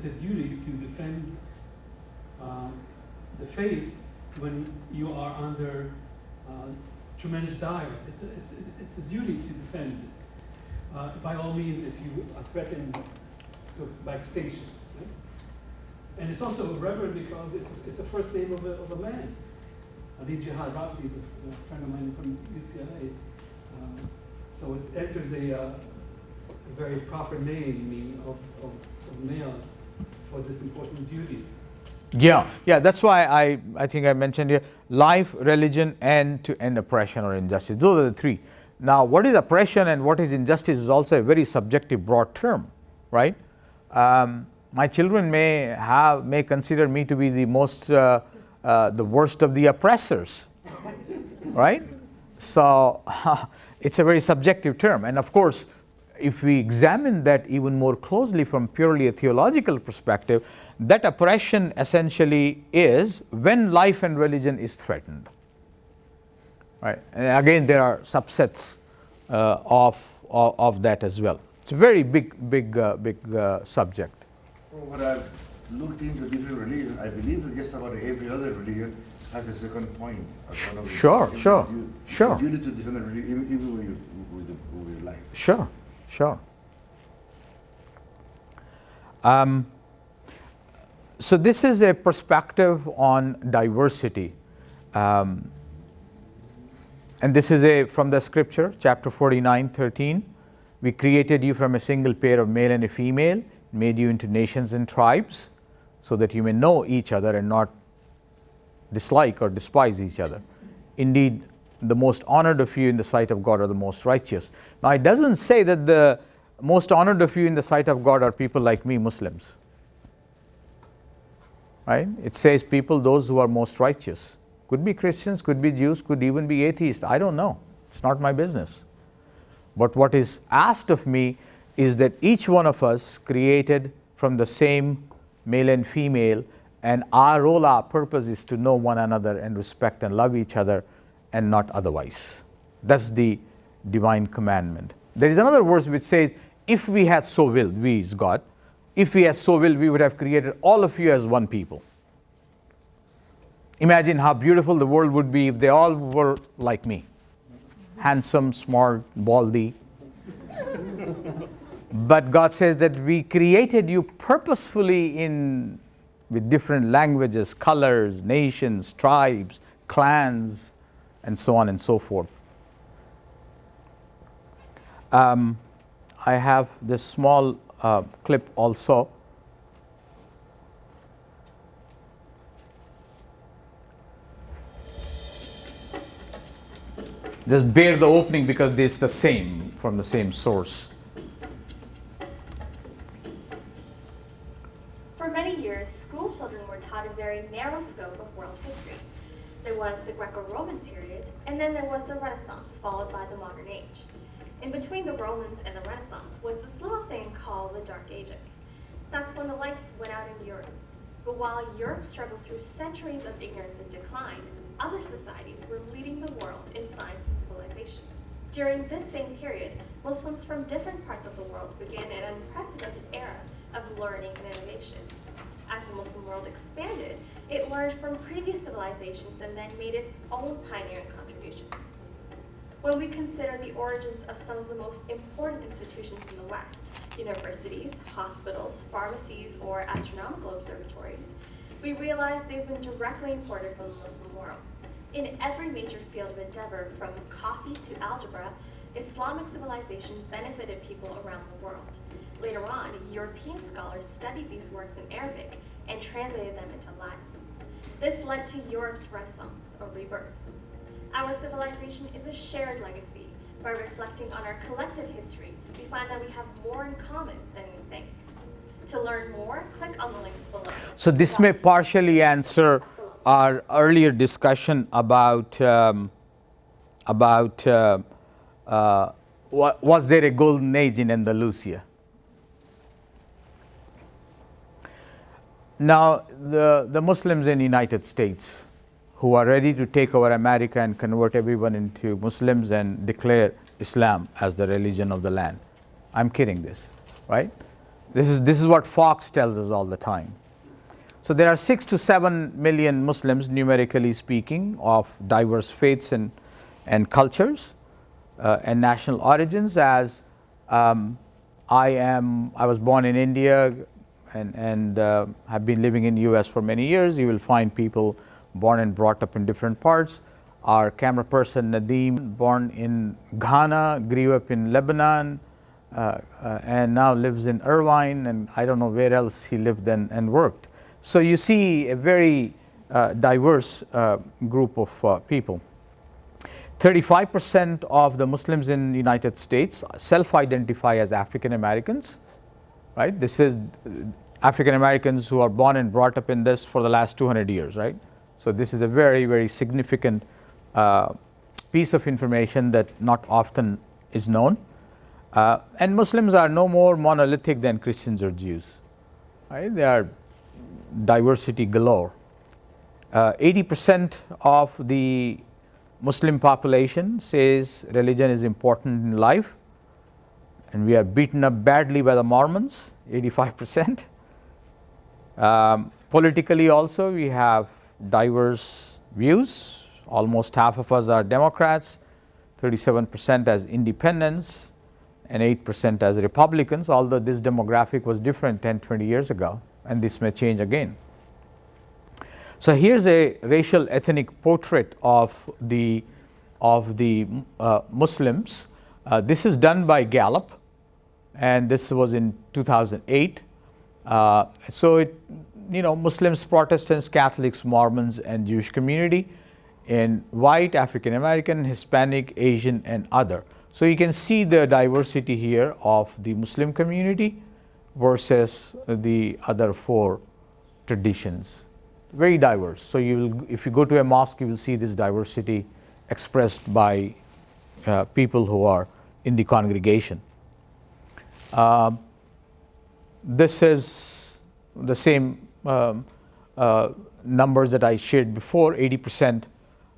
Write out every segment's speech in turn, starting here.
it's a duty to defend the faith when you are under tremendous dire. It's a duty to defend it. By all means, if you are threatened by extinction. Right? And it's also reverent because it's a first name of a man. Ali Jihad Rasi is a friend of mine from UCLA. So it enters the very proper name of males for this important duty. Yeah, that's why I think I mentioned here, life, religion, and to end oppression or injustice. Those are the three. Now, what is oppression and what is injustice is also a very subjective, broad term, right? My children may consider me to be the most, the worst of the oppressors, right? So it's a very subjective term. And of course, if we examine that even more closely from purely a theological perspective, that oppression essentially is when life and religion is threatened. Right? And again, there are subsets of that as well. It's a very big subject. From what I've looked into different religions, I believe that just about every other religion has a second point. As one of the Sure. The duty to defend the religion, even with your life. Sure. So this is a perspective on diversity. And this is from the scripture, chapter 49:13. We created you from a single pair of male and a female, made you into nations and tribes, so that you may know each other and not dislike or despise each other. Indeed, the most honored of you in the sight of God are the most righteous. Now, it doesn't say that the most honored of you in the sight of God are people like me, Muslims. Right? It says people, those who are most righteous. Could be Christians, could be Jews, could even be atheists. I don't know. It's not my business. But what is asked of me is that each one of us created from the same male and female, and our role, our purpose is to know one another and respect and love each other and not otherwise. That's the divine commandment. There is another verse which says, if we had so willed, we is God, if we had so willed, we would have created all of you as one people. Imagine how beautiful the world would be if they all were like me. Handsome, smart, baldy. But God says that we created you purposefully with different languages, colors, nations, tribes, clans, and so on and so forth. I have this small clip also. Just bear the opening because it's the same, from the same source. For many years, school children were taught a very narrow scope of world history. There was the Greco-Roman period, and then there was the Renaissance, followed by the modern age. In between the Romans and the Renaissance was this little thing called the Dark Ages. That's when the lights went out in Europe. But while Europe struggled through centuries of ignorance and decline, other societies were leading the world in science and civilization. During this same period, Muslims from different parts of the world began an unprecedented era of learning and innovation. As the Muslim world expanded, it learned from previous civilizations and then made its own pioneering contributions. When we consider the origins of some of the most important institutions in the West, universities, hospitals, pharmacies, or astronomical observatories, we realize they've been directly imported from the Muslim world. In every major field of endeavor, from coffee to algebra, Islamic civilization benefited people around the world. Later on, European scholars studied these works in Arabic and translated them into Latin. This led to Europe's Renaissance, or rebirth. Our civilization is a shared legacy. By reflecting on our collective history, we find that we have more in common than we think. To learn more, click on the links below. So this may partially answer our earlier discussion about was there a golden age in Andalusia? Now, the Muslims in the United States who are ready to take over America and convert everyone into Muslims and declare Islam as the religion of the land. I'm kidding this, right? This is what Fox tells us all the time. So there are 6 to 7 million Muslims, numerically speaking, of diverse faiths and cultures and national origins. As I was born in India and have been living in US for many years. You will find people born and brought up in different parts. Our camera person Nadeem, born in Ghana, grew up in Lebanon, and now lives in Irvine, and I don't know where else he lived and worked. So you see a very diverse group of people. 35% of the Muslims in the United States self-identify as African Americans, right? This is African Americans who are born and brought up in this for the last 200 years, right? So this is a very, very significant piece of information that not often is known. And Muslims are no more monolithic than Christians or Jews, right? They are diversity galore. 80% of the Muslim population says religion is important in life, and we are beaten up badly by the Mormons, 85%. Politically also, we have diverse views. Almost half of us are Democrats, 37% as independents, and 8% as Republicans, although this demographic was different 10, 20 years ago, and this may change again. So here's a racial ethnic portrait of the Muslims. This is done by Gallup, and this was in 2008. So it, Muslims, Protestants, Catholics, Mormons, and Jewish community in white, African American, Hispanic, Asian, and other. So you can see the diversity here of the Muslim community versus the other 4 traditions. Very diverse. So if you go to a mosque, you will see this diversity expressed by people who are in the congregation. This is the same numbers that I shared before. 80%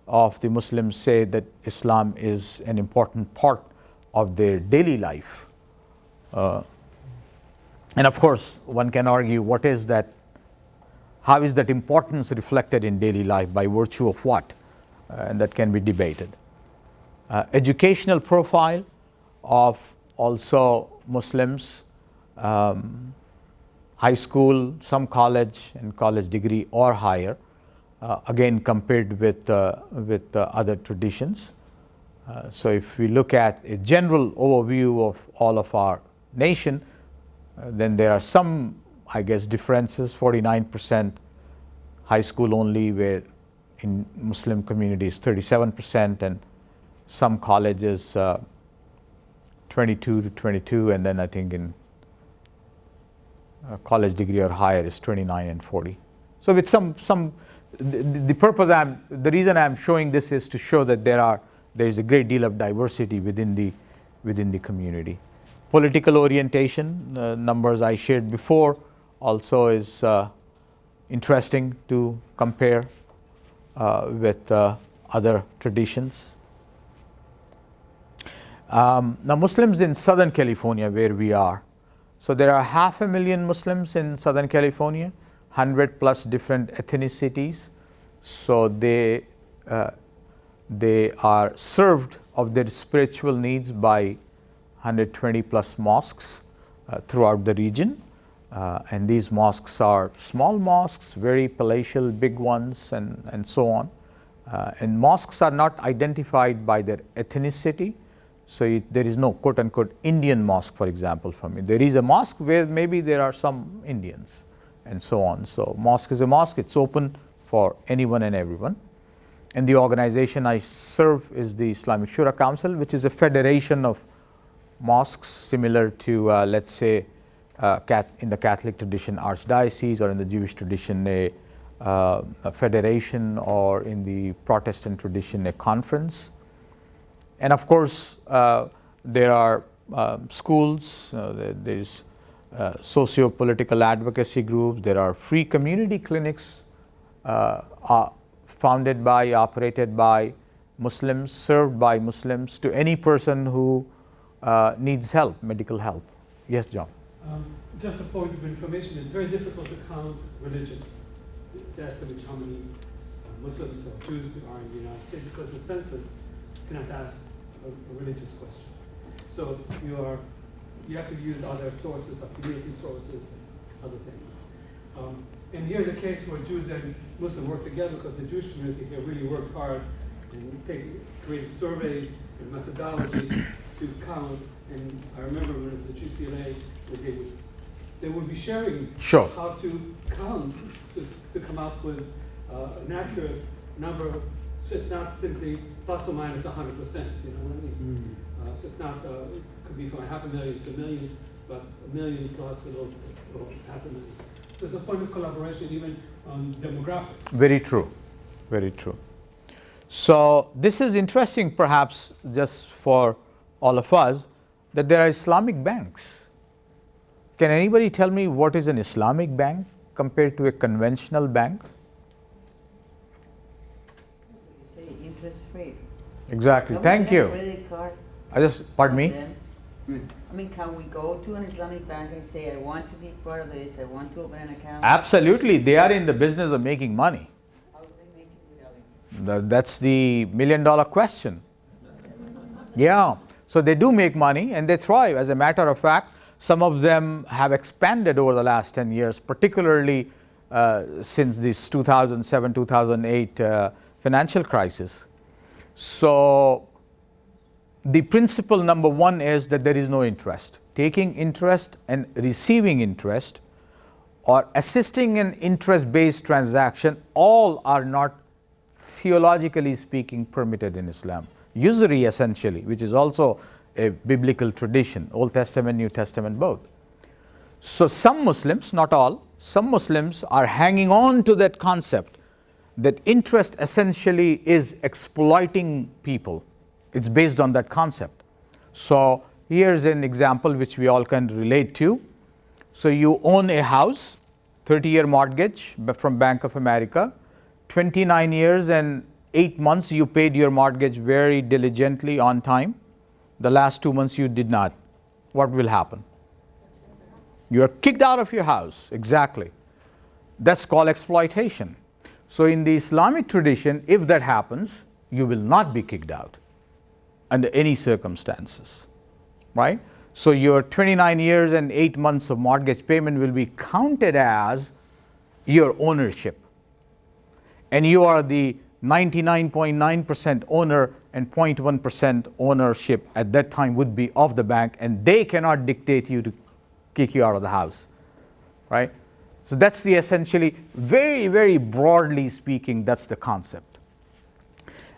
of the Muslims say that Islam is an important part of their daily life. And of course, one can argue how is that importance reflected in daily life, by virtue of what? And that can be debated. Educational profile of also Muslims, high school, some college and college degree or higher, again compared with other traditions. So if we look at a general overview of all of our nation, then there are some, I guess, differences. 49% high school only, where in Muslim communities 37%, and some colleges 22 to 22, and then I think in college degree or higher is 29 and 40. So with the reason I'm showing this is to show that there is a great deal of diversity within the community. Political orientation, numbers I shared before, also is interesting to compare with other traditions. Now Muslims in Southern California, where we are. So there are 500,000 Muslims in Southern California, 100 plus different ethnicities. So they are served of their spiritual needs by 120 plus mosques throughout the region. And these mosques are small mosques, very palatial, big ones, and so on. And mosques are not identified by their ethnicity. So there is no quote-unquote Indian mosque, for example, for me. There is a mosque where maybe there are some Indians and so on. So mosque is a mosque. It's open for anyone and everyone. And the organization I serve is the Islamic Shura Council, which is a federation of mosques similar to, let's say, in the Catholic tradition, archdiocese, or in the Jewish tradition, a federation, or in the Protestant tradition, a conference. And of course, there are schools, there's socio-political advocacy groups, there are free community clinics founded by, operated by Muslims, served by Muslims, to any person who needs help, medical help. Yes, John? Just a point of information, it's very difficult to count religion, to estimate how many Muslims or Jews there are in the United States, because the census cannot ask a religious question. So you have to use other sources, like community sources and other things. And here's a case where Jews and Muslims work together, because the Jewish community here really worked hard and created surveys and methodology to count. And I remember when it was at UCLA, that they would be sharing Sure. how to count to come up with an accurate number. So it's not simply plus or minus 100%, you know what I mean? So it's not, it could be from 500,000 to 1 million, but 1 million plus a little 500,000. So it's a point of collaboration even on demographics. Very true, very true. So this is interesting perhaps just for all of us, that there are Islamic banks. Can anybody tell me what is an Islamic bank compared to a conventional bank? You say interest free. Exactly, thank you. Credit card. Pardon me? Then, I mean, can we go to an Islamic bank and say, I want to be part of this, I want to open an account? Absolutely, they are in the business of making money. How do they make it without it? That's the million-dollar question. Yeah, so they do make money and they thrive. As a matter of fact, some of them have expanded over the last 10 years, particularly since this 2007-2008 financial crisis. So the principle number one is that there is no interest. Taking interest and receiving interest or assisting in interest-based transaction, all are not theologically speaking permitted in Islam. Usury essentially, which is also a biblical tradition, Old Testament, New Testament, both. So some Muslims, not all, some Muslims are hanging on to that concept that interest essentially is exploiting people. It's based on that concept. So here's an example which we all can relate to. So you own a house, 30-year mortgage from Bank of America, 29 years and 8 months you paid your mortgage very diligently on time. The last 2 months you did not. What will happen? You are kicked out of your house. Exactly. That's called exploitation. So in the Islamic tradition, if that happens, you will not be kicked out under any circumstances, right? So your 29 years and 8 months of mortgage payment will be counted as your ownership. And you are the 99.9% owner, and 0.1% ownership at that time would be of the bank, and they cannot dictate you to kick you out of the house, right? So that's the essentially, very, very broadly speaking, that's the concept.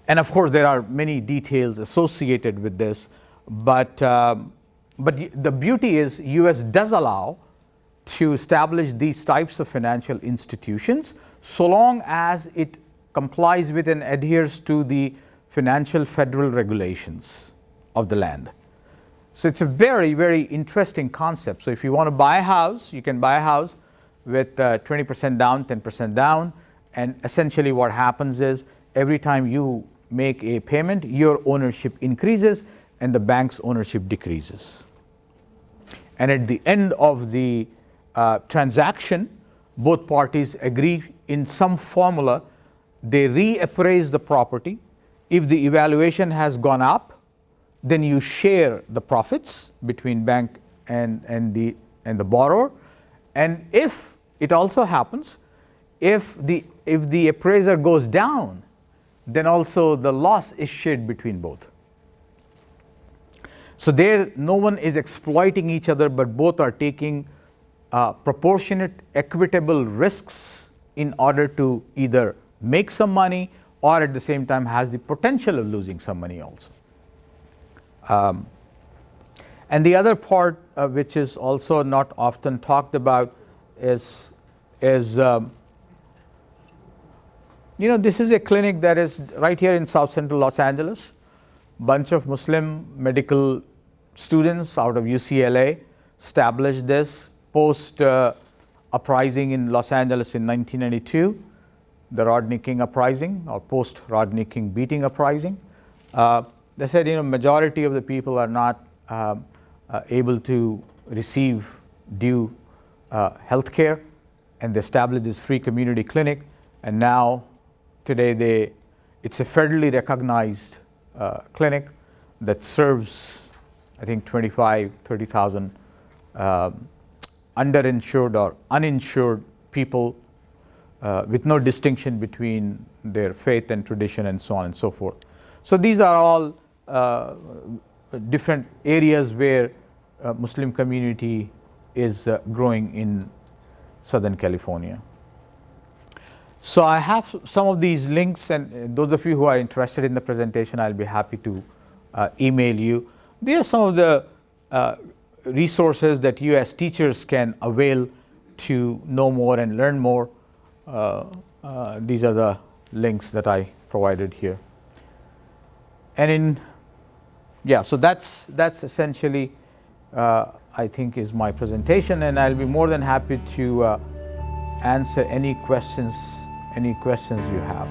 And of course, there are many details associated with this, but the beauty is US does allow to establish these types of financial institutions so long as it complies with and adheres to the financial federal regulations of the land. So it's a very, very interesting concept. So if you want to buy a house, you can buy a house with 20% down, 10% down, and essentially what happens is every time you make a payment, your ownership increases and the bank's ownership decreases. And at the end of the transaction, both parties agree in some formula, they reappraise the property. If the evaluation has gone up, then you share the profits between bank and the borrower. And if it also happens, if the appraiser goes down, then also the loss is shared between both. So there, no one is exploiting each other, but both are taking proportionate, equitable risks in order to either make some money or at the same time has the potential of losing some money also. And the other part which is also not often talked about is this is a clinic that is right here in South Central Los Angeles. Bunch of Muslim medical students out of UCLA established this post uprising in Los Angeles in 1992, the Rodney King uprising or post Rodney King beating uprising. They said, majority of the people are not able to receive due health care, and they established this free community clinic, and now today it's a federally recognized clinic that serves, I think, 30,000 underinsured or uninsured people with no distinction between their faith and tradition and so on and so forth. So these are all different areas where Muslim community is growing in Southern California. So I have some of these links, and those of you who are interested in the presentation, I'll be happy to email you. These are some of the resources that you as teachers can avail to know more and learn more. These are the links that I provided here. And so that's essentially I think is my presentation, and I'll be more than happy to answer any questions you have.